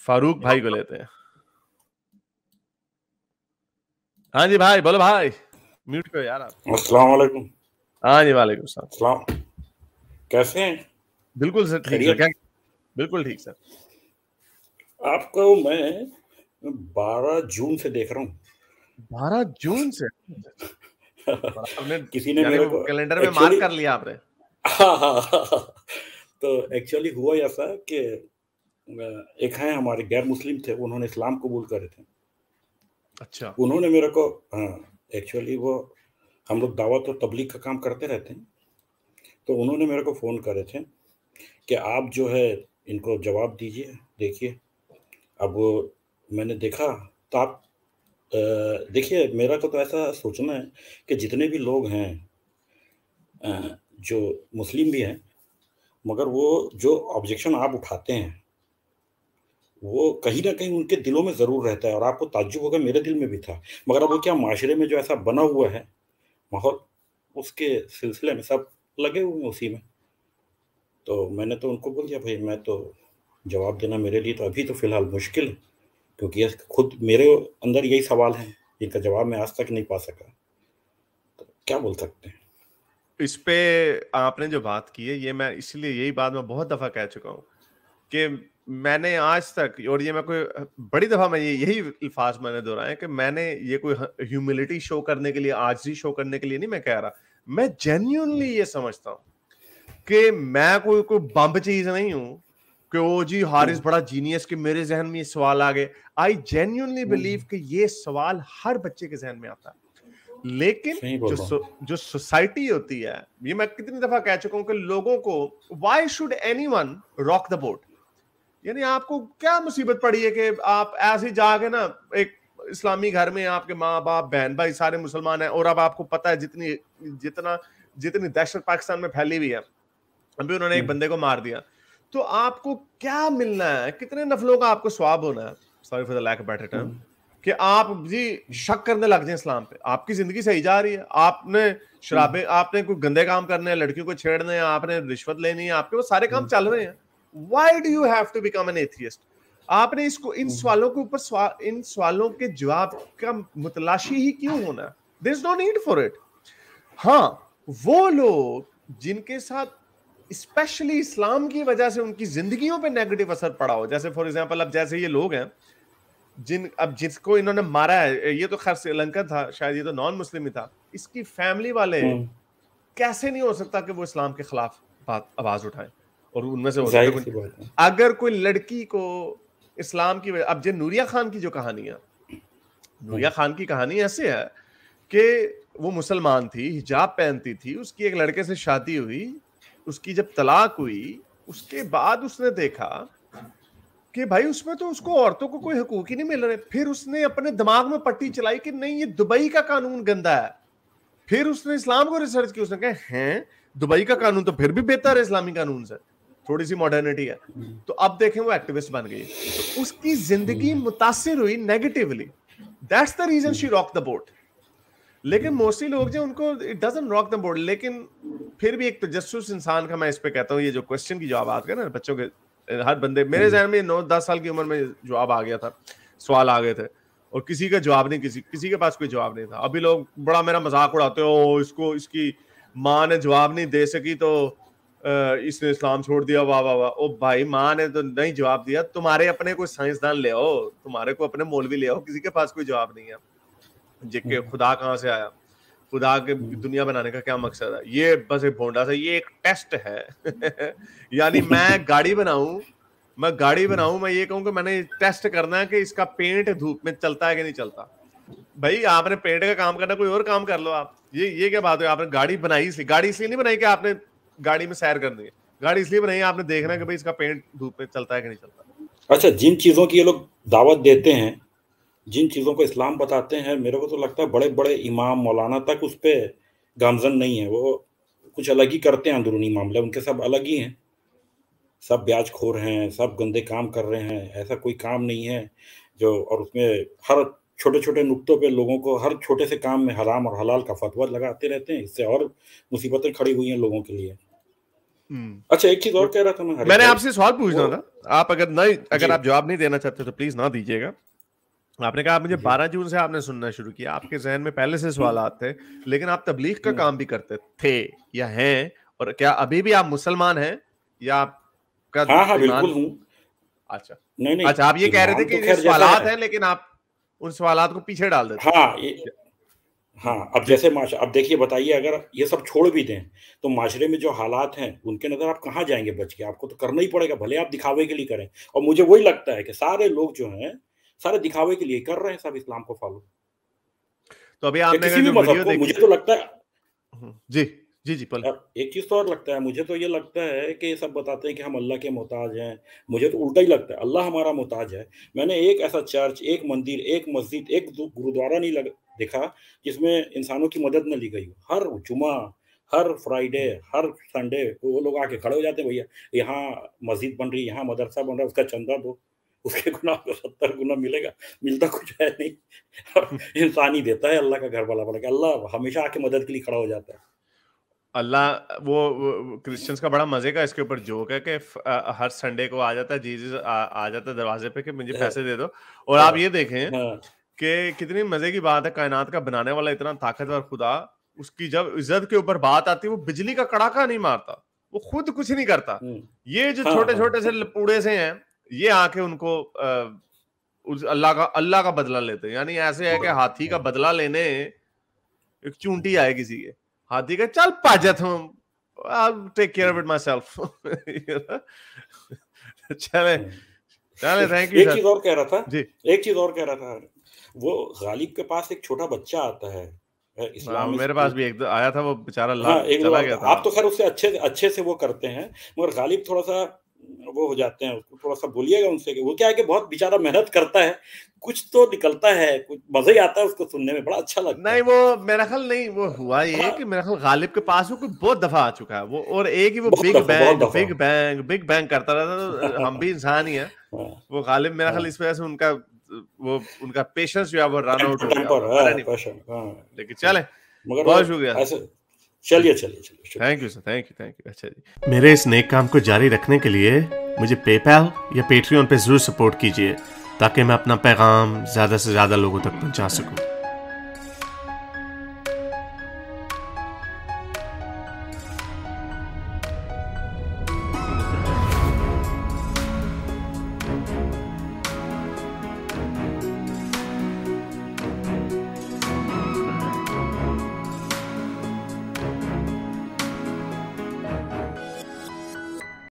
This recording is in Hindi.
फारूक भाई को लेते हैं। हाँ जी भाई, बोलो भाई, म्यूट करो यार आप। अस्सलाम वालेकुम। हाँ जी, वालेकुम सलाम। कैसे हैं? बिल्कुल सर, ठीक सर। क्या? बिल्कुल ठीक सर। आपको मैं 12 जून से देख रहा हूँ। 12 जून से? आपने किसी ने यानी मेरे वो को कैलेंडर में एक्चुअली मार्क कर लिया आपने? हाँ। तो एक्चुअली हुआ ऐसा कि एक हैं हमारे गैर मुस्लिम थे, उन्होंने इस्लाम कबूल करे थे। अच्छा। उन्होंने मेरे को, हाँ, एक्चुअली वो हम लोग दावत और तबलीग का काम करते रहते हैं, तो उन्होंने मेरे को फ़ोन करे थे कि आप जो है इनको जवाब दीजिए। देखिए, अब वो मैंने देखा तो आप देखिए, मेरा तो ऐसा सोचना है कि जितने भी लोग हैं जो मुस्लिम भी हैं, मगर वो जो ऑब्जेक्शन आप उठाते हैं, वो कहीं न कहीं उनके दिलों में ज़रूर रहता है और आपको ताज्जुब होगा, मेरे दिल में भी था। मगर अब वो क्या माशरे में जो ऐसा बना हुआ है माहौल, उसके सिलसिले में सब लगे हुए हैं उसी में। तो मैंने तो उनको बोल दिया, भई मैं तो जवाब देना मेरे लिए तो अभी तो फ़िलहाल मुश्किल है, क्योंकि ये खुद मेरे अंदर यही सवाल हैं, जिनका जवाब मैं आज तक नहीं पा सका। तो क्या बोल सकते हैं? इस पे आपने जो बात की है, ये मैं इसलिए यही बात मैं बहुत दफा कह चुका हूं कि मैंने आज तक, और ये मैं कोई बड़ी दफा मैं यही अल्फाज मैंने दोहराए कि मैंने ये कोई ह्यूमिलिटी शो करने के लिए, आजिज़ी शो करने के लिए नहीं मैं कह रहा। मैं जेन्युइनली ये समझता हूं कि मैं कोई कोई बम्ब चीज नहीं हूं कि ओ जी हारिस बड़ा जीनियस कि मेरे जहन में ये सवाल आ गए। आई जेन्युइनली बिलीव कि ये सवाल हर बच्चे के जहन में आता है, लेकिन सही बोल रहा हूँ। जो सोसाइटी होती है, ये मैं कितनी दफा कह चुका हूं कि लोगों को, why should anyone rock the boat? यानी आपको क्या मुसीबत पड़ी है कि आप ऐसे ही जाके ना एक इस्लामी घर में आपके माँ बाप बहन भाई सारे मुसलमान हैं, और अब आपको पता है जितनी दहशत पाकिस्तान में फैली हुई है, अभी उन्होंने एक बंदे को मार दिया, तो आपको क्या मिलना है? कितने नफलों का आपको स्वाब होना है, sorry for the lack of better term, कि आप जी शक करने लग जाए इस्लाम पे? आपकी जिंदगी सही जा रही है, आपने शराबे, आपने कोई गंदे काम करने हैं, लड़कियों को छेड़ने हैं, आपने रिश्वत लेनी है, आपके वो सारे काम चल रहे हैं। Why do you have to become an atheist? आपने इसको, इन सवालों के ऊपर इन सवालों के जवाब का मुतलाशी ही क्यों होना? There is no need for it. हाँ, वो लोग जिनके साथ स्पेशली इस्लाम की वजह से उनकी जिंदगियों पे नेगेटिव असर पड़ा हो, जैसे फॉर एग्जांपल अब जैसे ये लोग हैं जिसको इन्होंने मारा है, ये तो खैर श्रीलंकन था शायद, ये तो नॉन मुस्लिम ही था, इसकी फैमिली वाले कैसे नहीं हो सकता कि वो इस्लाम के खिलाफ बात आवाज उठाएं, और उनमें से हो सकता ज़ाहिर है सी बात है। अगर कोई लड़की को इस्लाम की अब जो नूरिया खान की जो कहानी है, नूरिया खान की कहानी ऐसे है कि वो मुसलमान थी, हिजाब पहनती थी, उसकी एक लड़के से शादी हुई, उसकी जब तलाक हुई, उसके बाद उसने देखा कि भाई उसमें तो उसको औरतों को कोई हकूक ही नहीं मिल रहे। फिर उसने अपने दिमाग में पट्टी चलाई कि नहीं, ये दुबई का कानून गंदा है। फिर उसने इस्लाम को रिसर्च की, उसने कहा हैं दुबई का कानून तो फिर भी बेहतर है इस्लामी कानून से, थोड़ी सी मॉडर्निटी है। तो अब देखें वो एक्टिविस्ट बन गई, तो उसकी जिंदगी मुतासिर हुई negatively. That's the reason she rock the boat. लेकिन मोस्टली लोग जो उनको it doesn't rock the boat. लेकिन फिर भी एक तजस्सुस इंसान का मैं इस पे कहता हूँ, ये जो क्वेश्चन की जवाब आते हैं ना बच्चों के, हर बंदे मेरे जहन में 9-10 साल की उम्र में जवाब आ गया था, सवाल आ गए थे, और किसी का जवाब नहीं, किसी के पास कोई जवाब नहीं था। अभी लोग बड़ा मेरा मजाक उड़ाते हो, इसको इसकी माँ ने जवाब नहीं दे सकी तो इसने इस्लाम छोड़ दिया, वाह वाह वाह। ओ भाई, माँ ने तो नहीं जवाब दिया, तुम्हारे अपने कोई साइंसदान ले आओ, तुम्हारे को अपने मौलवी ले आओ, किसी के पास कोई जवाब नहीं है जिसके खुदा कहाँ से आया, खुदा के दुनिया बनाने का क्या मकसद है। ये बस एक भोंडा सा, ये एक टेस्ट है। यानी मैं गाड़ी बनाऊं, मैं ये कहूं कि मैंने टेस्ट करना है कि इसका पेंट धूप में चलता है कि नहीं चलता। भाई आपने पेंट का काम करना, कोई और काम कर लो आप। ये क्या बात है? आपने गाड़ी बनाई, इसलिए गाड़ी इसलिए नहीं बनाई कि आपने गाड़ी में सैर करनी है, गाड़ी इसलिए बनाई आपने देखना है कि भाई इसका पेंट धूप में चलता है कि नहीं चलता। अच्छा, जिन चीज़ों की ये लोग दावत देते हैं, जिन चीज़ों को इस्लाम बताते हैं, मेरे को तो लगता है बड़े-बड़े इमाम, मौलाना तक उस पे गामज़न नहीं है। वो कुछ अलग ही करते हैं, अंदरूनी मामले उनके सब अलग ही हैं। सब ब्याजखोर हैं, सब गंदे काम कर रहे हैं, ऐसा कोई काम नहीं है जो, और उसमें हर छोटे-छोटे नुक्तों पे लोगों को हर छोटे से काम में हराम और हलाल का फ़तवा लगाते रहते हैं। इससे और मुसीबतें खड़ी हुई हैं लोगों के लिए। अच्छा, एक चीज और कह रहा था मैं, मैंने आपसे सवाल पूछना था, आप अगर आप जवाब नहीं देना चाहते तो प्लीज ना दीजिएगा। आपने कहा मुझे 12 जून से आपने सुनना शुरू किया, आपके जहन में पहले से सवाल थे, लेकिन आप तबलीग का काम भी करते थे या हैं, और क्या अभी भी आप मुसलमान हैं या आपका हाँ बिल्कुल हूँ। अच्छा नहीं, अच्छा, आप ये कह रहे थे कि ये सवालात हैं, लेकिन आप उन सवालात को पीछे डाल देते। हाँ, अब जैसे अब देखिए, बताइए, अगर ये सब छोड़ भी दें तो माशरे में जो हालात हैं उनके नज़र आप कहाँ जाएंगे बच के? आपको तो करना ही पड़ेगा, भले आप दिखावे के लिए करें। और मुझे वही लगता है कि सारे लोग जो हैं सारे दिखावे के लिए कर रहे हैं सब इस्लाम को फॉलो। तो अभी आपने किसी भी मजहब को, मुझे तो लगता है जी जी जी एक चीज तो और लगता है, मुझे तो ये लगता है कि ये सब बताते हैं कि हम अल्लाह के मोहताज हैं। मुझे तो उल्टा ही लगता है, अल्लाह हमारा मोहताज है। मैंने एक ऐसा चर्च, एक मंदिर, एक मस्जिद, एक गुरुद्वारा नहीं देखा जिसमें इंसानों की मदद न ली गई हो। हर जुमा, हर फ्राइडे, हर संडे वो लोग आके खड़े हो जाते हैं, भैया यहाँ मस्जिद बन रही है, यहाँ मदरसा बन रहा है, उसका चंदा दो, उसके गुना को 70 गुना मिलेगा। मिलता कुछ है नहीं, और इंसान ही देता है अल्लाह का घर वाला बना के। अल्लाह हमेशा आके मदद के लिए खड़ा हो जाता है। अल्लाह वो क्रिश्चियंस का बड़ा मजे का इसके ऊपर जोक है कि हर संडे को आ जाता है जीसस, आ जाता है दरवाजे पे कि मुझे पैसे दे दो। और आप ये देखें कि कितनी मजे की बात है, कायनात का बनाने वाला इतना ताकतवर खुदा, उसकी जब इज्जत के ऊपर बात आती है वो बिजली का कड़ाका नहीं मारता, वो खुद कुछ नहीं करता। ये जो छोटे छोटे से लपूड़े से हैं, ये आके उनको अल्लाह का बदला लेते हैं। यानी ऐसे है कि हाथी का बदला लेने एक चूंटी आए किसी के, हाथी का चल पाजत हूं, I'll take care of it myself। चले थैंक यू। एक चीज और कह रहा था वो गालिब के पास एक छोटा बच्चा आता है इस्लाम, मेरे पास भी एक आया था, वो बेचारा चला गया था। आप तो खैर उससे अच्छे से वो करते हैं, मगर गालिब थोड़ा सा वो हो जाते हैं, उसको थोड़ा सा बोलिएगा उनसे कि वो क्या है कि बहुत बेचारा मेहनत करता है, कुछ तो निकलता है, कुछ मजा ही आता है उसको सुनने में, बड़ा अच्छा लगता है। नहीं, वो मेरा ख्याल नहीं, वो हुआ ये कि मेरा ख्याल गालिब के पास वो बहुत दफा आ चुका है वो, और एक ही वो बिग बैंग करता रहता, तो हम भी इंसान ही है। वो गालिब मेरा ख्याल इस वजह से उनका पेशेंस जो है वो रन आउट हो गया। लेकिन चले, बहुत शुक्रिया, चलिए thank you sir, thank you. अच्छा जी, मेरे इस नेक काम को जारी रखने के लिए मुझे पेपैल या पेट्रियन पे जरूर सपोर्ट कीजिए, ताकि मैं अपना पैगाम ज्यादा से ज्यादा लोगों तक पहुंचा सकूं।